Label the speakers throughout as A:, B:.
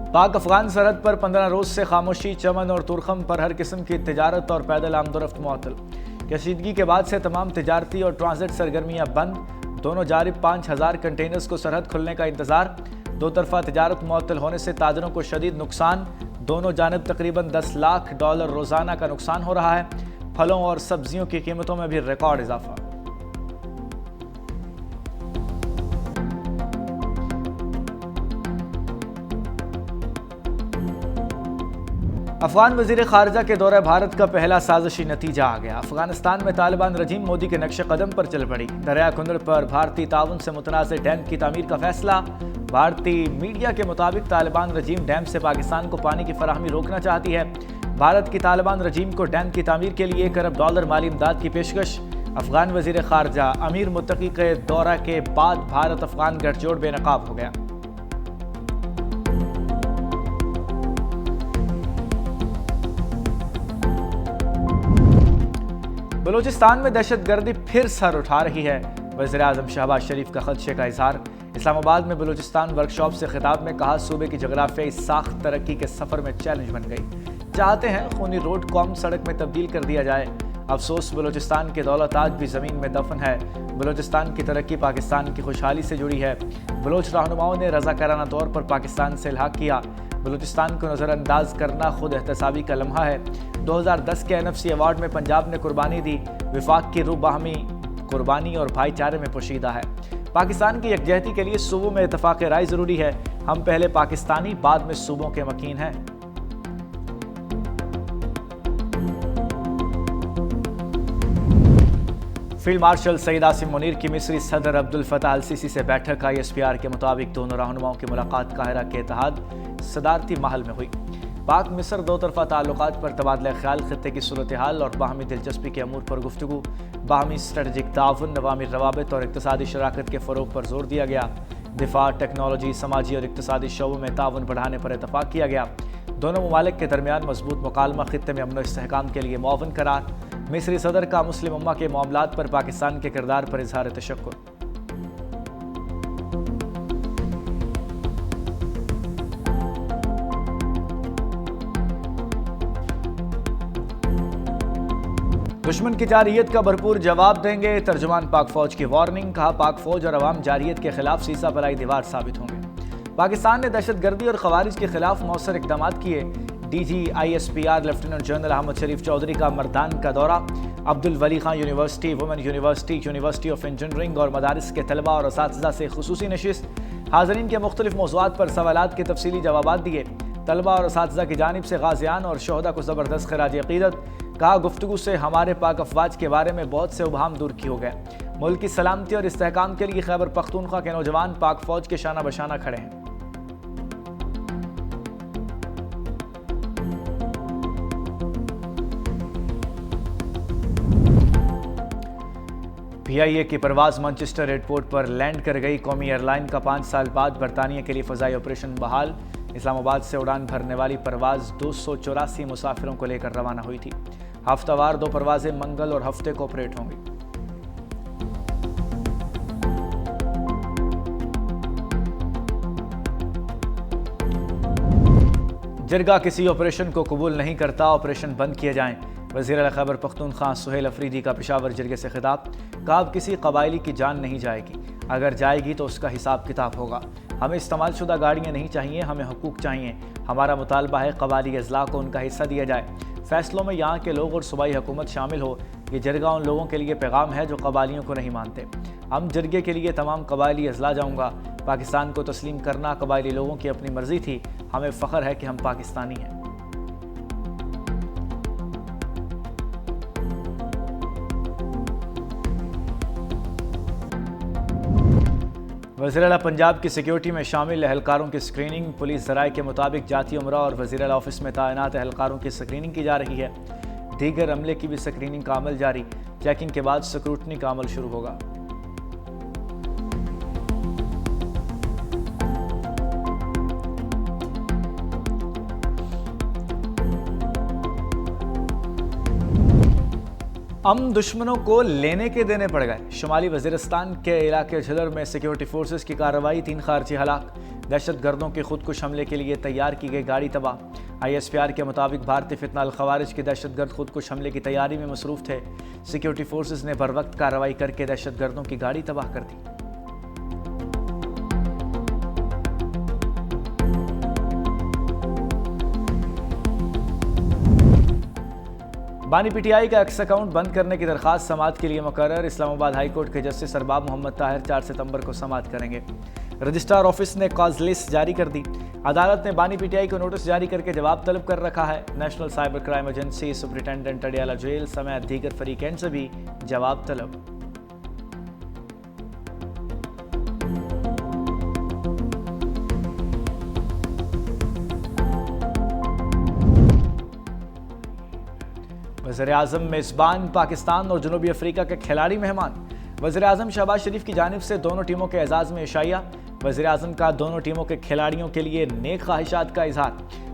A: पाक अफगान सरहद पर 15 रोज से खामोशी। चमन और तुरखम पर हर किस्म की तिजारत और पैदल आमदोरफ्त मुअत्तल। कशीदगी के बाद से तमाम तिजारती और ट्रांजिट सरगर्मियां बंद। दोनों जानिब 5000 कंटेनर्स को सरहद खुलने का इंतजार। दो तरफा तिजारत मुअत्तल होने से ताजरों को शदीद नुकसान। दोनों जानिब तकरीबन $10 लाख रोजाना का नुकसान हो रहा है। फलों और सब्जियों की कीमतों में भी रिकॉर्ड इजाफा। अफगान वजीर खारजा के दौरे भारत का पहला साजिशी नतीजा आ गया। अफगानिस्तान में तालिबान रजीम मोदी के नक्शे कदम पर चल पड़ी। दरिया कुंदड़ पर भारतीय ताउन से मुतनाज़ डैम की तामीर का फैसला। भारतीय मीडिया के मुताबिक तालिबान रजीम डैम से पाकिस्तान को पानी की फराहमी रोकना चाहती है। भारत की तालिबान रजीम को डैम की तामीर के लिए $1 अरब माली इमदाद की पेशकश। अफगान वजीर खारजा अमीर मुत्तकी के दौरा के बाद भारत अफगान गठजोड़ बेनकाब हो गया। बलूचिस्तान में दहशतगर्दी फिर सर उठा रही है। वज़ीर आज़म शहबाज शरीफ का खदशे का इजहार। इस्लामाबाद में बलूचिस्तान वर्कशॉप से खिताब में कहा, सूबे की जगराफियाई साख्त तरक्की के सफर में चैलेंज बन गई। चाहते हैं खूनी रोड कॉम सड़क में तब्दील कर दिया जाए। अफसोस बलूचिस्तान की दौलत आज भी ज़मीन में दफन है। बलूचिस्तान की तरक्की पाकिस्तान की खुशहाली से जुड़ी है। बलोच रहनुमाओं ने रज़ाकाराना तौर पर पाकिस्तान से इल्हाक किया। बलूचिस्तान को नज़रअंदाज करना खुद एहतसाबी का लम्हा है। 2010 के NFC अवार्ड में पंजाब ने कुर्बानी दी। विफाक की रूह बाहमी कुर्बानी और भाईचारे में पोशीदा है। पाकिस्तान की यकजहती के लिए सूबों में इत्तफाक राय जरूरी है। हम पहले पाकिस्तानी, बाद में सूबों के मकीन हैं। फील्ड मार्शल सईद आसिम मुनीर की मिस्री सदर अब्दुल फताह अल सीसी से बैठक। ISPR के मुताबिक दोनों रहनुमाओं की मुलाकात काहिरा के इत्तेहाद सदारती महल में हुई। पाक मिस्र दो तरफा ताल्लुकात पर तबादला ख्याल, खत्ते की सूरत हाल और बाहमी दिलचस्पी के अमूर पर गुफ्तगू। बाहमी स्ट्रेटजिक ताउन, अवामी रवाबित और इक्तसादी शराकत के फ़रोग पर जोर दिया गया। दिफा, टेक्नोलॉजी, समाजी और इक्तसादी शोबों में ताउन बढ़ाने पर इतफाक़ किया गया। दोनों ममालिक के दरमियान मजबूत मुकालमा, खित्ते में अमन इस्तेहकाम के लिए मुआवन करार। मिस्री सदर का मुस्लिम उम्मा के मामलात पर पाकिस्तान के किरदार पर इजहार तशक्कुर। दुश्मन की जारहियत का भरपूर जवाब देंगे। तर्जुमान पाक फौज की वार्निंग। कहा, पाक फौज और अवाम जारहियत के खिलाफ सीसा पलाई दीवार साबित होंगे। पाकिस्तान ने दहशतगर्दी और खवारिज के खिलाफ मौसर इकदाम किए। DG ISPR lieutenant general Ahmad Sharif Chaudhry का मर्दान का दौरा। Abdul Wali Khan university, women university, university of engineering और मदारिस के तलबा और असातिज़ा से खुसूसी नशिस्त। हाज़रीन के मुख्तलिफ मौज़ूआत पर सवालात के तफसीली जवाबात दिए। तलबा और असातिज़ा की जानिब से गाज़ियान और शोहदा को ज़बरदस्त खिराज अक़ीदत। कहा, गुफ्तगू से हमारे पाक अफवाज के बारे में बहुत से उबहाम दूर की हो गए। मुल्क की सलामती और इस्तेहकाम के लिए खैबर पख्तूनख्वा के नौजवान पाक फौज के शाना बशाना खड़े हैं। PIA की परवाज मैनचेस्टर एयरपोर्ट पर लैंड कर गई। कौमी एयरलाइन का 5 साल बाद बरतानिया के लिए फ़ज़ाई ऑपरेशन बहाल। इस्लामाबाद से उड़ान भरने वाली परवाज 284 मुसाफिरों को लेकर रवाना हुई थी। हफ्तावार 2 परवाजें मंगल और हफ्ते को ऑपरेट होंगी। जिरगा किसी ऑपरेशन को कबूल नहीं करता, ऑपरेशन बंद किए जाएं। वज़ीर आला खैबर पख्तूनख्वा सुहेल अफरीदी का पेशावर जिरगे से खिताब। कहा, अब किसी कबायली की जान नहीं जाएगी, अगर जाएगी तो उसका हिसाब किताब होगा। हमें इस्तेमाल शुदा गाड़ियाँ नहीं चाहिए, हमें हुकूक चाहिए। हमारा मुतालबा है कबायली अजला को उनका हिस्सा दिया जाए। फैसलों में यहाँ के लोग और सूबाई हुकूमत शामिल हो। ये जिरगा उन लोगों के लिए पैगाम है जो कबायलियों को नहीं मानते। हम जिरगे के लिए तमाम कबायली अजला जाऊँगा। पाकिस्तान को तस्लीम करना कबायली लोगों की अपनी मर्जी थी। हमें फ़ख्र है कि हम पाकिस्तानी हैं। वज़ीर आला पंजाब की सिक्योरिटी में शामिल एहलकारों की स्क्रीनिंग। पुलिस ज़राए के मुताबिक जाती उमरा और वज़ीर आला ऑफिस में तैनात एहलकारों की स्क्रीनिंग की जा रही है। दीगर अमले की भी स्क्रीनिंग का अमल जारी। चेकिंग के बाद स्क्रूटनी का अमल शुरू होगा। दुश्मनों को लेने के देने पड़ गए। शुमाली वजीरिस्तान के इलाके झलर में सिक्योरिटी फोर्सेस की कार्रवाई, 3 खारजी हलाक। दहशतगर्दों के खुदकुश हमले के लिए तैयार की गई गाड़ी तबाह। ISPR के मुताबिक भारतीय फितना अल खवारिज के दहशतगर्द खुदकुश हमले की तैयारी में मसरूफ थे। सिक्योरिटी फोर्सेज ने बर वक्त कार्रवाई करके दहशतगर्दों की गाड़ी तबाह कर दी। बानी PTI का एक्स अकाउंट बंद करने की दरखास्त समाअत के लिए मुकर्रर। इस्लामाबाद हाई कोर्ट के जस्टिस अरबाब मोहम्मद ताहिर 4 सितंबर को समाअत करेंगे। रजिस्ट्रार ऑफिस ने कॉज लिस्ट जारी कर दी। अदालत ने बानी PTI को नोटिस जारी करके जवाब तलब कर रखा है। National cyber crime agency, superintendent Adiala jail समेत दीगर फरीकैन से भी जवाब तलब। वज़ीर-ए-आज़म मेज़बान पाकिस्तान और जनूबी अफ्रीका के खिलाड़ी मेहमान। वज़ीर-ए-आज़म शहबाज शरीफ की जानिब से दोनों टीमों के एजाज़ में इशाइया। वज़ीर-ए-आज़म का दोनों टीमों के खिलाड़ियों के लिए नेक ख्वाहिशात का इजहार।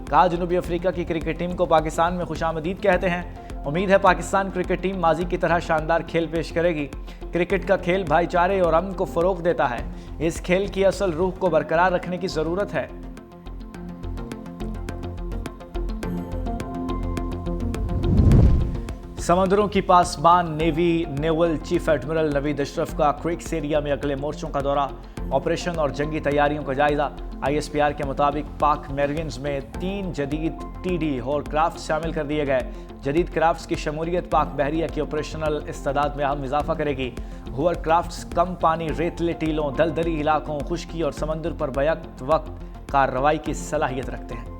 A: कहा, जनूबी अफ्रीका की क्रिकेट टीम को पाकिस्तान में खुशामदीद कहते हैं। उम्मीद है पाकिस्तान क्रिकेट टीम माजी की तरह शानदार खेल पेश करेगी। क्रिकेट का खेल भाईचारे और अमन को फ़रोग़ देता है। इस खेल की असल रूह को बरकरार रखने की ज़रूरत है। समंदरों की पासबान navy naval chief admiral Naveed Ashraf का क्रिक्स एरिया में अगले मोर्चों का दौरा। ऑपरेशन और जंगी तैयारियों का जायजा। ISPR के मुताबिक पाक मेरिन्स में 3 जदीद TD और क्राफ्ट शामिल कर दिए गए। जदीद क्राफ्ट्स की शमूलियत पाक बहरिया की ऑपरेशनल इस्तादाद में अहम इजाफा करेगी। हुअर क्राफ्ट्स कम पानी, रेतले टीलों, दलदली इलाकों, खुश्की और समंदर पर बैक वक्त कार्रवाई की सलाहियत रखते हैं।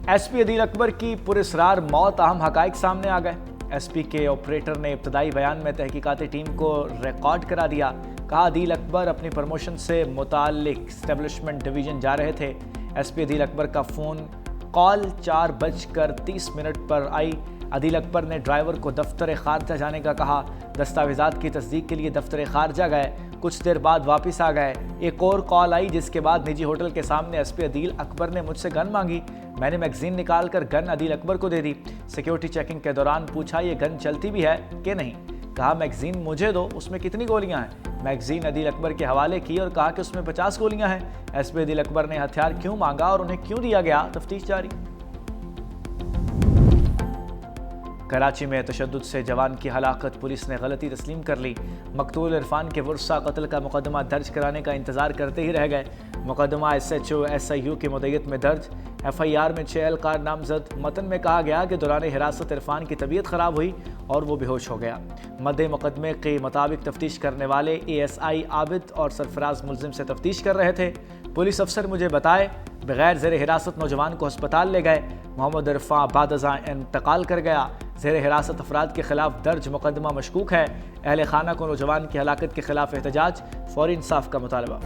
A: SP अदील अकबर की पुरस्रार मौत, अहम हकाइक सामने आ गए। SP के ऑपरेटर ने इब्तदाई बयान में तहकीकाती टीम को रिकॉर्ड करा दिया। कहा, अदील अकबर अपनी प्रमोशन से मुताल्लिक स्टैब्लिशमेंट डिवीजन जा रहे थे। SP अदील अकबर का फ़ोन कॉल 4:30 पर आई। अदील अकबर ने ड्राइवर को दफ्तर खारजा जाने का कहा। दस्तावेज़ात की तस्दीक के लिए दफ्तर खारजा गए। कुछ देर बाद वापस आ गए। एक और कॉल आई जिसके बाद निजी होटल के सामने SP अदील अकबर ने मुझसे गन मांगी। मैंने मैगजीन निकाल कर गन अदील अकबर को दे दी। सिक्योरिटी चेकिंग के दौरान पूछा, ये गन चलती भी है कि नहीं। कहा, मैगजीन मुझे दो, उसमें कितनी गोलियां हैं। मैगजीन अदील अकबर के हवाले की और कहा कि उसमें 50 गोलियां हैं। SP अदील अकबर ने हथियार क्यों मांगा और उन्हें क्यों दिया गया, तफ्तीश जारी। कराची में तशद्दुद से जवान की हलाकत, पुलिस ने गलती तस्लीम कर ली। मकतूल इरफान के वर्सा कत्ल का मुकदमा दर्ज कराने का इंतजार करते ही रह गए। मुकदमा SHO SIU की मुद्दत में दर्ज। FIR में 6 एहलकार नामजद। मतन में कहा गया कि दौरान हिरासत इरफान की तबीयत ख़राब हुई और वो बेहोश हो गया। मद्दे मुकदमे के मुताबिक तफ्तीश करने वाले ASI आबिद और सरफराज मुलजिम से तफ्तीश कर रहे थे। पुलिस अफसर मुझे बताए बगैर ज़ेर हिरासत नौजवान को अस्पताल ले गए। मोहम्मद इरफान बादज़ा इंतकाल कर गया। ज़ेर हिरासत अफराद के खिलाफ दर्ज मुकदमा मशकूक है। अहले खाना को नौजवान की हलाकत के खिलाफ एहतजाज, फौरी इंसाफ का मुतालबा।